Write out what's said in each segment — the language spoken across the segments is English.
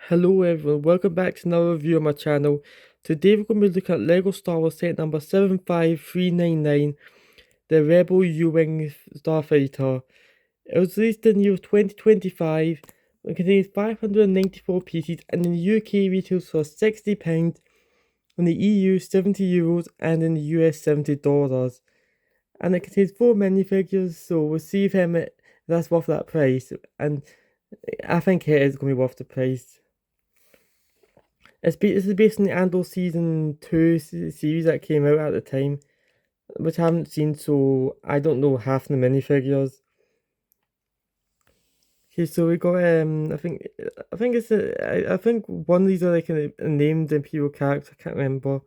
Hello everyone, welcome back to another review on my channel. Today we're going to be looking at LEGO Star Wars set number 75399, the Rebel U-Wing Starfighter. It was released in the year 2025, it contains 594 pieces and in the UK retails for £60, in the EU €70 and in the US $70. And it contains 4 minifigures, so we'll see if that's worth that price, and I think it is going to be worth the price. This is based on the Andor Season 2 series that came out at the time, which I haven't seen, so I don't know half the minifigures. Okay, so we got I think one of these are like a named Imperial character, I can't remember.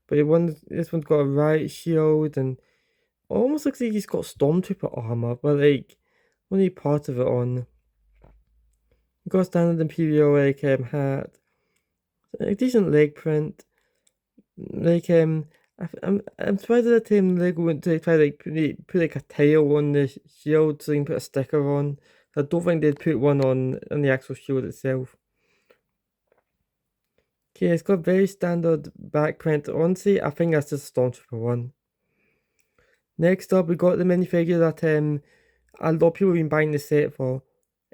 But this one's got a riot shield and almost looks like he's got Stormtrooper armor, but like only part of it on. We got a standard Imperial hat, a decent leg print. Like I'm surprised at the time Lego went to try like put like a tile on the shield so you can put a sticker on. I don't think they'd put one on the actual shield itself. Okay, it's got very standard back print. Honestly, I think that's just a Stormtrooper one. Next up, we got the minifigure that a lot of people have been buying the set for.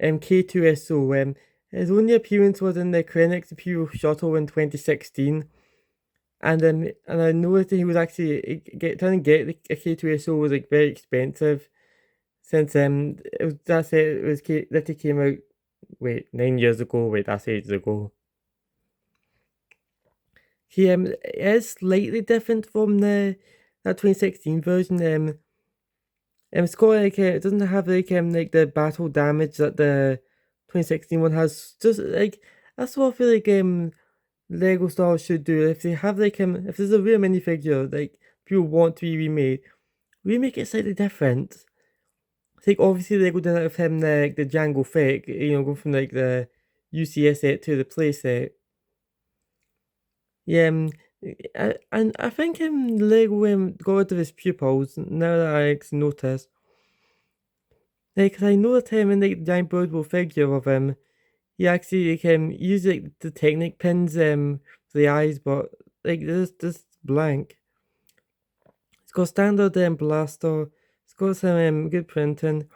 K2SO. His only appearance was in the Krennic's Imperial Shuttle in 2016. And I noticed that he was actually trying to get a K2SO was like very expensive, since that he came out 9 years ago. That's ages ago. He is slightly different from that 2016 version. It's got like it doesn't have like the battle damage that the 2016 one has. Just like that's what I feel like Lego Star Wars should do. If they have like if there's a real minifigure like people want to be remade, remake it slightly different. Like obviously Lego did it with him the Django Fett, go from like the UCS set to the play set. Yeah, I think Lego got rid of his pupils now that I notice. Like, 'cause I know that him and like the giant birdable figure of him, he actually used like the Technic pins for the eyes, but like this blank. It's got standard blaster. It's got some good printing.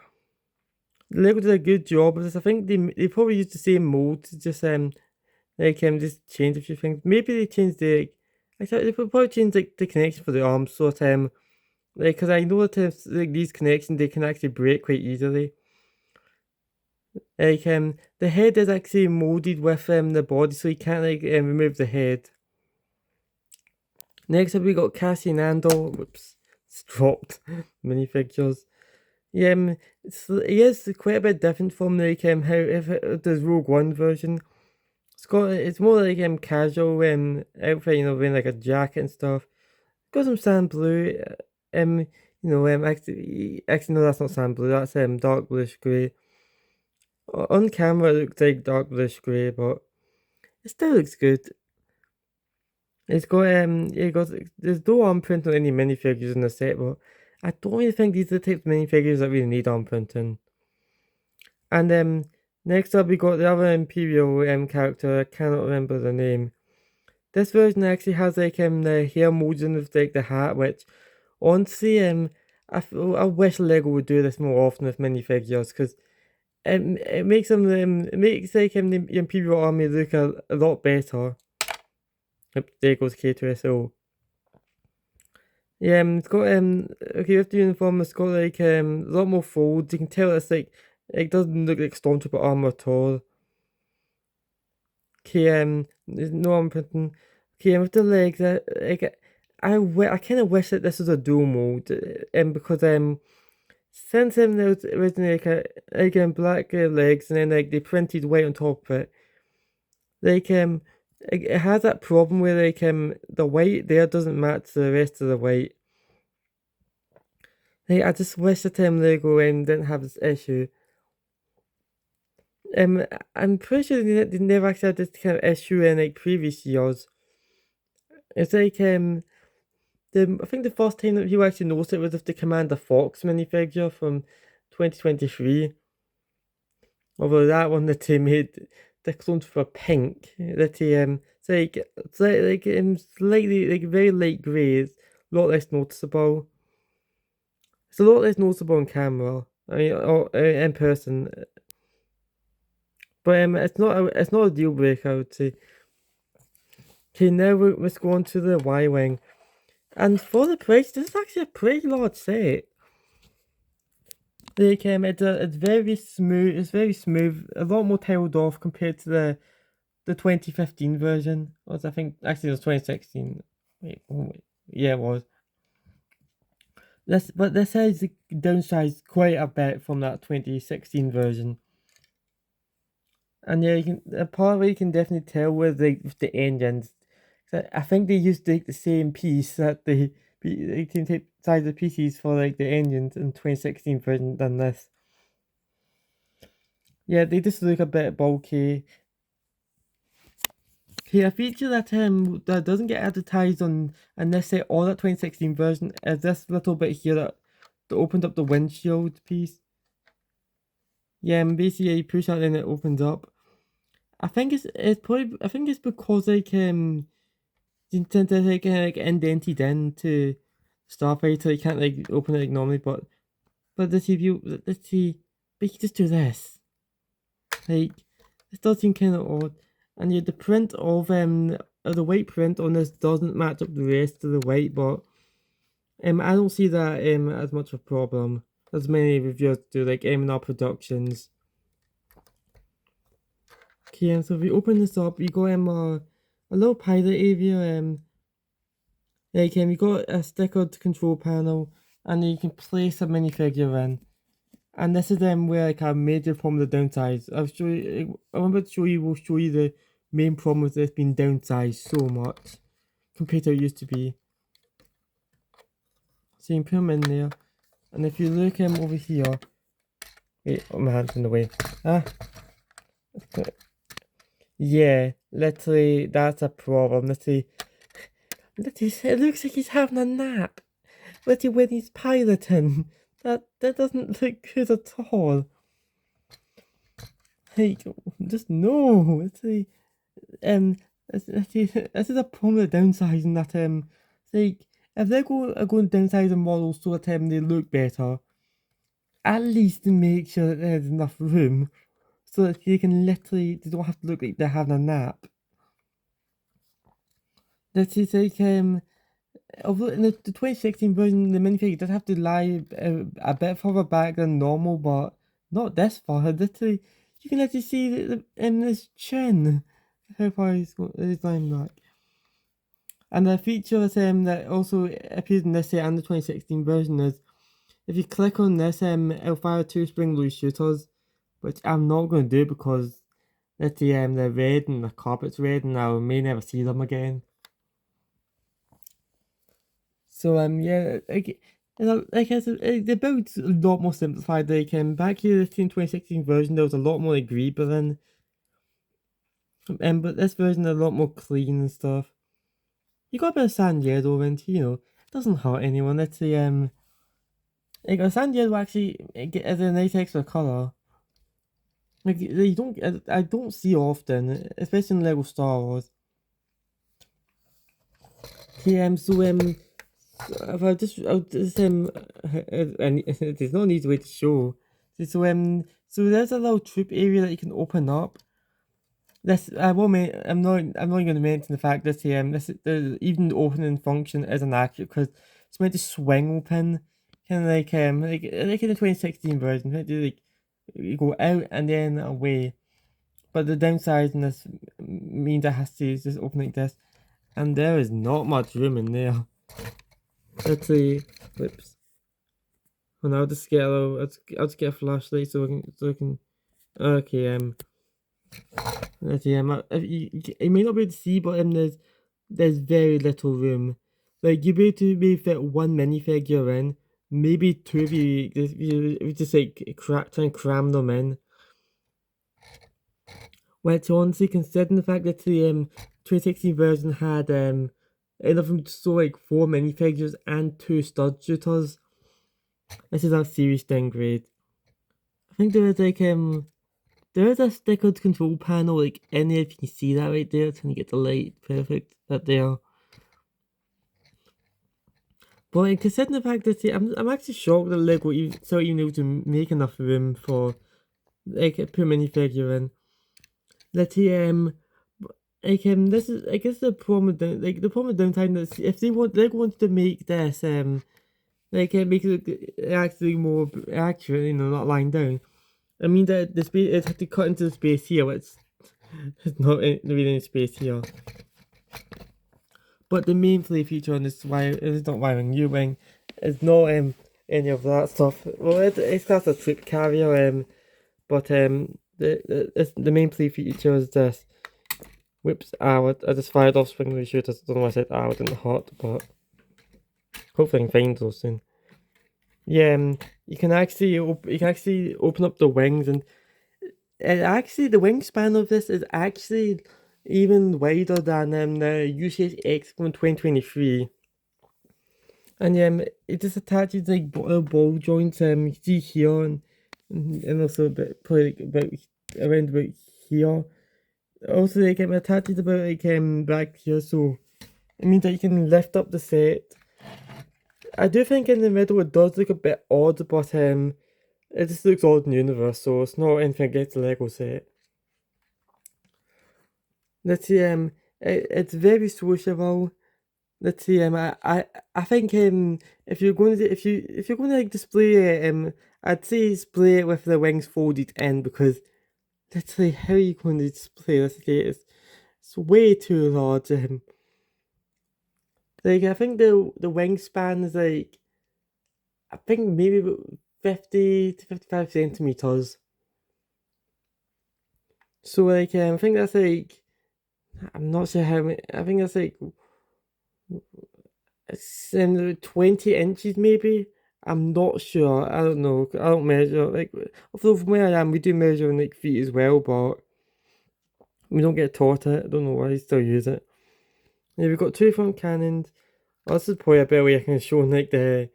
Lego did a good job of this. I think they probably used the same mold, just just change a few things. Maybe they changed they probably changed like the connection for the arms, so that like because I know that like these connections they can actually break quite easily. Like the head is actually molded with the body, so you can't like remove the head. Next up we got Cassie and Andor. Whoops, it's dropped minifigures. Yeah, he is quite a bit different from like how if it does Rogue One version. It's more like casual outfit, wearing like a jacket and stuff. Got some sand blue, actually no, that's not sand blue. That's dark bluish grey. On camera, it looks like dark bluish grey, but it still looks good. There's no arm print on any minifigures in the set, but I don't really think these are the types of minifigures that really need arm printing. And next up we got the other Imperial character. I cannot remember the name. This version actually has like the hair molding with like the hat, which honestly I wish Lego would do this more often with minifigures, because it makes like the Imperial Army look a lot better. Yep, there goes K2SO. Yeah, it's got okay, with the uniform, it's got like a lot more folds. You can tell it's like it doesn't look like Stormtrooper armor at all. Okay, there's no arm printing. Okay, with the legs, I kind of wish that this was a dual mode, because since there was originally black legs, and then like they printed white on top of it, like it has that problem where like the white there doesn't match the rest of the white. Like, I just wish that Lego didn't have this issue. I'm pretty sure they never actually had this kind of issue in like previous years. It's like I think the first time that you actually noticed it was with the Commander Fox minifigure from 2023. Although that one that they made the clones were pink. That slightly like very light grey. It's a lot less noticeable. It's a lot less noticeable on camera. I mean, or in person. But it's not a deal breaker, I would say. Okay, now let's go on to the Y-wing. And for the price, this is actually a pretty large set. Like it's very smooth. It's very smooth. A lot more tailed off compared to the 2015 version. Was I think actually it was 2016. Wait, yeah, it was. This has downsized quite a bit from that 2016 version. And yeah, you can part of it you can definitely tell with the engines. I think they used the same piece that they can take size of pieces for like the engines in 2016 version than this. Yeah, they just look a bit bulky. Okay, a feature that doesn't get advertised on this set or that 2016 version is this little bit here that opened up the windshield piece. Yeah, and basically you push that and it opens up. I think it's because like you tend to like indented into Starfighter. You can't like open it like normally, but let's see, but you can just do this. Like this does seem kind of odd, and yeah, the print of the white print on this doesn't match up the rest of the white, but I don't see that as much of a problem as many reviewers do, like M&R Productions. Okay, so if we open this up, we got a little pilot area. Like you got a stickered control panel, and you can place a minifigure in. And this is where like a major problem of the downsides. I'll show you. I'm about to show you. We'll show you the main problem with this being downsized so much compared to how it used to be. So you can put them in there, and if you look over here, wait, oh, my hand's in the way. Yeah, literally, that's a problem. Literally, it looks like he's having a nap. Literally, when he's piloting, that doesn't look good at all. Like, just no. Literally, this is a problem with downsizing that it's like if they're going downsizing models so that they look better, at least make sure that there's enough room so that they don't have to look like they're having a nap. That is like although in the 2016 version the minifigure does have to lie a bit further back than normal, but not this far. Literally, you can actually see in his chin how far he's lying back. And the feature that also appears in this set and the 2016 version is if you click on this, it'll fire 2 spring loose shooters, which I'm not going to do because they're red and the carpet's red and I may never see them again. So yeah, like I said, the build's a lot more simplified. Like back here, the 2016 version, there was a lot more like Reaper in, but this version is a lot more clean and stuff. You got a bit of sand yellow, and it doesn't hurt anyone. It's like a sand yellow actually is a nice extra color. Like I don't see often, especially in Lego Star Wars. Okay, so I'll just and there's no need way to show. So there's a little troop area that you can open up. This I'm not going to mention the fact that even the opening function isn't accurate because it's meant to swing open, kind of like like in the 2016 version, like you go out and then away. But the downside in this means it has to just open like this, and there is not much room in there. Let's see. Whoops. And I'll just get I'll just get a flashlight so I can. Okay. Let's see. You may not be able to see, but there's very little room. Like you'll be able to maybe fit one minifigure in, maybe 2 if you just like try and cram them in. Which honestly, considering the fact that the 2016 version had enough room to store like 4 minifigures and 2 stud shooters. This is a serious downgrade. I think there is like there is a stickered control panel, like in there, if you can see that right there, trying to get the light perfect, that there. But like, considering the fact that, see, I'm actually shocked that Lego still even able to make enough room for, like, put a minifigure in. That he, this is, I guess the problem with, the problem with Downtime is, if Lego wanted to make this, make it look actually more accurate, you know, not lying down. I mean, the space, it had to cut into the space here, which it's not really any space here. But the main play feature on this is not wiring U-Wing. It's not any of that stuff. Well, it's not a troop carrier, but the main play feature is this. Whoops, I just fired off spring shooters. I don't know why I said ow, didn't hurt, but hopefully I can find those soon. Yeah, you can actually open up the wings, and actually the wingspan of this is actually even wider than the UCS X from 2023. And it just attaches like ball joints you see here, and also probably like about around about here. Also, like it attaches about like back here, so it means that you can lift up the set. I do think in the middle it does look a bit odd, but it just looks odd in the universe, so it's not anything against the Lego set. Let's see, it's very sociable. Let's see, I think if you're going to if you're going to like display it, I'd say display it with the wings folded in, because literally how are you going to display this? Okay, it's way too large. Like I think the wingspan is like, I think maybe about 50 to 55 centimeters. So like I think that's like, I'm not sure how many. I think that's like it's 20 inches maybe. I'm not sure. I don't know. I don't measure. Like, although from where I am, we do measure in like feet as well, but we don't get taught it. I don't know why I still use it. Yeah, we've got two front cannons. Oh, this is probably a better way I can show like the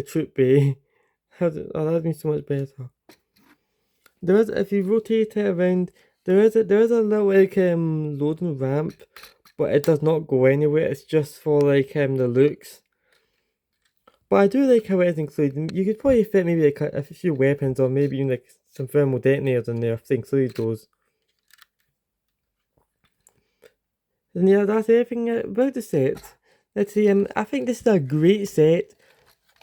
troop bay. That'd be so much better. There is, if you rotate it around, there is a little like loading ramp, but it does not go anywhere. It's just for like the looks. But I do like how it is included. You could probably fit maybe like a few weapons, or maybe even like some thermal detonators in there if they include those. And yeah, that's everything about the set. Let's see, I think this is a great set.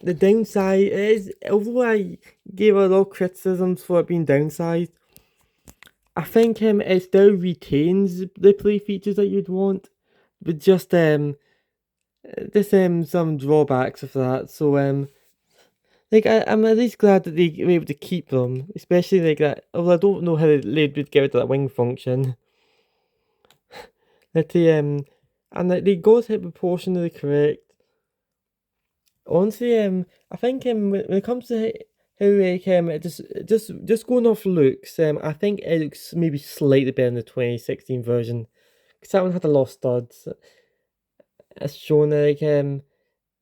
The downside is, although I gave a lot of criticisms for it being downsized, I think it still retains the play features that you'd want, but just there's some drawbacks of that. So like I'm at least glad that they were able to keep them, especially like that. Although I don't know how they'd get rid of that wing function. Let's see, and like they got it proportionally correct. Honestly, I think when it comes to how like it just going off looks, I think it looks maybe slightly better than the 2016 version, because that one had a lot of studs. As shown, like and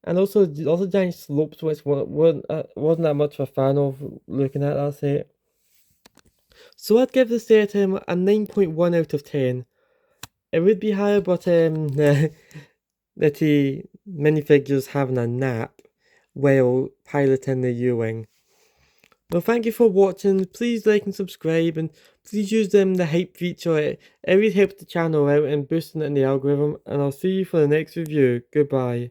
also giant slopes, which wasn't that much of a fan of looking at that set. So I'd give the set a 9.1 out of 10. It would be higher, but the minifigures having a nap while piloting the U-Wing. Well, thank you for watching. Please like and subscribe, and please use the hype feature. It really helps the channel out and boosting it in the algorithm. And I'll see you for the next review. Goodbye.